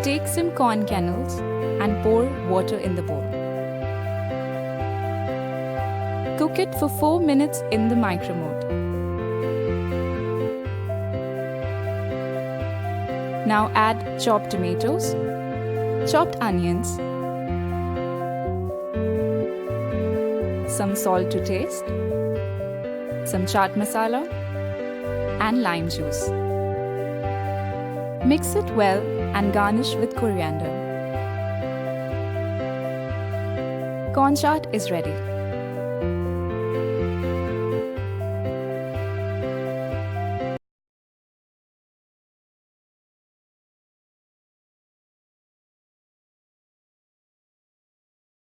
Take some corn kernels and pour water in the bowl. Cook it for 4 minutes in the micro mode. Now add chopped tomatoes, chopped onions, some salt to taste, some chaat masala, and lime juice. Mix it well and garnish with coriander. Corn chaat is ready.